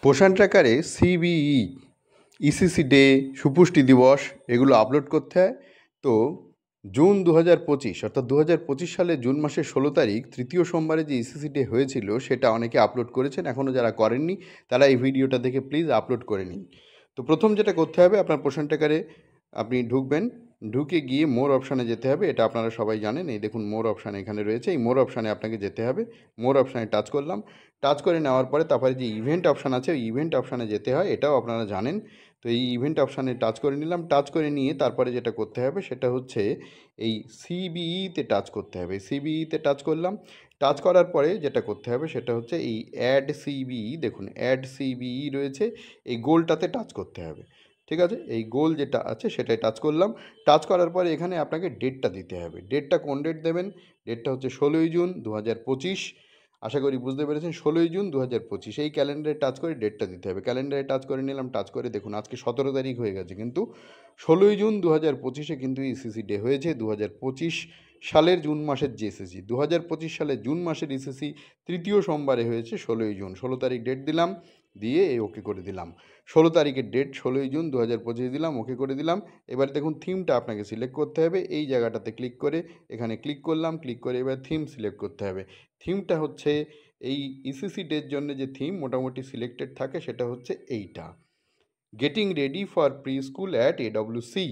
পোষণ ট্র্যাকারে CBE, ECC day, সুপুষ্টি দিবস এগুলো আপলোড করতে হয়। তো জুন 2025 অর্থাৎ 2025 সালের জুন মাসের 16 তারিখ তৃতীয় সোমবারে যে ইসিসি ডে হয়েছিল সেটা অনেকে আপলোড করেছেন। এখনও যারা করেননি তারা এই ভিডিওটা দেখে প্লিজ আপলোড করে নিন। তো প্রথম যেটা করতে হবে, আপনার পোষণ ট্র্যাকারে আপনি ঢুকবেন, ঢুকে গিয়ে মোর অপশানে যেতে হবে। এটা আপনারা সবাই জানেন, এই দেখুন মোর অপশান এখানে রয়েছে। এই মোর অপশানে আপনাকে যেতে হবে। মোর অপশানে টাচ করলাম। টাচ করে নেওয়ার পরে তারপরে যে ইভেন্ট অপশান আছে ওই ইভেন্ট অপশানে যেতে হয়, এটাও আপনারা জানেন। তো এই ইভেন্ট অপশানে টাচ করে নিলাম। টাচ করে নিয়ে তারপরে যেটা করতে হবে সেটা হচ্ছে এই সিবিইতে টাচ করতে হবে। সিবিইতে টাচ করলাম। টাচ করার পরে যেটা করতে হবে সেটা হচ্ছে এই অ্যাড সিবিই, দেখুন অ্যাড সিবিই রয়েছে, এই গোলটাতে টাচ করতে হবে। ঠিক আছে, এই গোল যেটা আছে সেটাই টাচ করলাম। টাচ করার পরে এখানে আপনাকে ডেটটা দিতে হবে। ডেটটা কোন ডেট দেবেন? ডেটটা হচ্ছে 16ই জুন 2025। আশা করি বুঝতে পেরেছেন, 16ই জুন 2025 এই ক্যালেন্ডারে টাচ করে ডেটটা দিতে হবে। ক্যালেন্ডারে টাচ করে নিলাম। টাচ করে দেখুন আজকে 17 তারিখ হয়ে গেছে, কিন্তু 16ই জুন 2025-এ কিন্তু ইসিসি ডে হয়েছে। 2025 সালের জুন মাসের যে ইসিসি, 2025 সালের জুন মাসের ইসিসি তৃতীয় সোমবারে হয়েছে 16ই জুন। 16 তারিখ ডেট দিলাম, দিয়ে ওকে করে দিলাম। 16 তারিখের ডেট 16ই জুন 2025 দিলাম, ওকে করে দিলাম। এবার দেখুন থিমটা আপনাকে সিলেক্ট করতে হবে। এই জায়গাটাতে ক্লিক করে এখানে ক্লিক করলাম, ক্লিক করে এবার থিম সিলেক্ট করতে হবে। থিমটা হচ্ছে এই ইসিসি ডের জন্য যে থিম মোটামুটি সিলেক্টেড থাকে সেটা হচ্ছে এইটা, getting ready for preschool at AWC.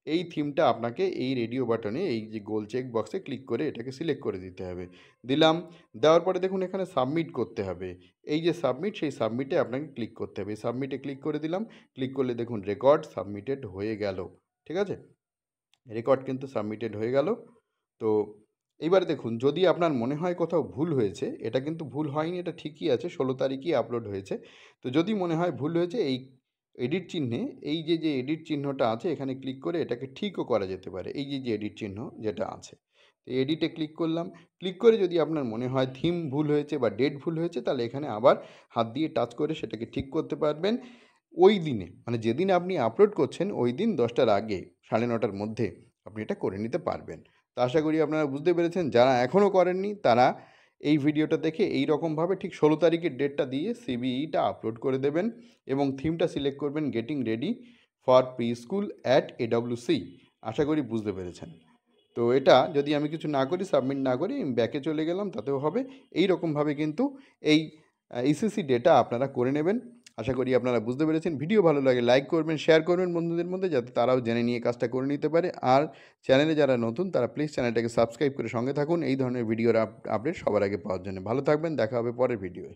এই থিমটা আপনাকে এই রেডিও বাটনে এই যে গোল চেক বক্সে ক্লিক করে এটাকে সিলেক্ট করে দিতে হবে। দিলাম। দেওয়ার পরে দেখুন এখানে সাবমিট করতে হবে। এই যে সাবমিট, সেই সাবমিটে আপনাকে ক্লিক করতে হবে। সাবমিটে ক্লিক করে দিলাম। ক্লিক করলে দেখুন রেকর্ড সাবমিটেড হয়ে গেল। ঠিক আছে, রেকর্ড কিন্তু সাবমিটেড হয়ে গেল। তো এইবার দেখুন, যদি আপনার মনে হয় কোথাও ভুল হয়েছে, এটা কিন্তু ভুল হয়নি, এটা ঠিকই আছে, 16 তারিখই আপলোড হয়েছে। তো যদি মনে হয় ভুল হয়েছে, এই এডিট চিহ্নে এই যে এডিট চিহ্নটা আছে এখানে ক্লিক করে এটাকে ঠিকও করা যেতে পারে। এই যে এডিট চিহ্ন যেটা আছে, তো এডিটে ক্লিক করলাম। ক্লিক করে যদি আপনার মনে হয় থিম ভুল হয়েছে বা ডেট ভুল হয়েছে, তাহলে এখানে আবার হাত দিয়ে টাচ করে সেটাকে ঠিক করতে পারবেন। ওই দিনে মানে যেদিন আপনি আপলোড করছেন ওই দিন 10টার আগে 9:30টার মধ্যে আপনি এটা করে নিতে পারবেন। তো আশা করি আপনারা বুঝতে পেরেছেন। যারা এখনও করেননি তারা এই ভিডিওটা দেখে এই রকমভাবে ঠিক 16 তারিখের ডেটটা দিয়ে সিবিইটা আপলোড করে দেবেন এবং থিমটা সিলেক্ট করবেন getting ready for preschool at AWC. আশা করি বুঝতে পেরেছেন। তো এটা যদি আমি কিছু না করি, সাবমিট না করি, ব্যাকে চলে গেলাম, তাতেও হবে। এই রকমভাবে কিন্তু এই ইসিসি ডেটা আপনারা করে নেবেন। আশা করি আপনারা বুঝতে পেরেছেন। ভিডিও ভালো লাগে লাইক করবেন, শেয়ার করবেন বন্ধুদের মধ্যে, যাতে তারাও জেনে নিয়ে কাজটা করে নিতে পারে। আর চ্যানেলে যারা নতুন তারা প্লিজ চ্যানেলটাকে সাবস্ক্রাইব করে সঙ্গে থাকুন এই ধরনের ভিডিওর আপডেট সবার আগে পাওয়ার জন্য। ভালো থাকবেন, দেখা হবে পরের ভিডিওয়।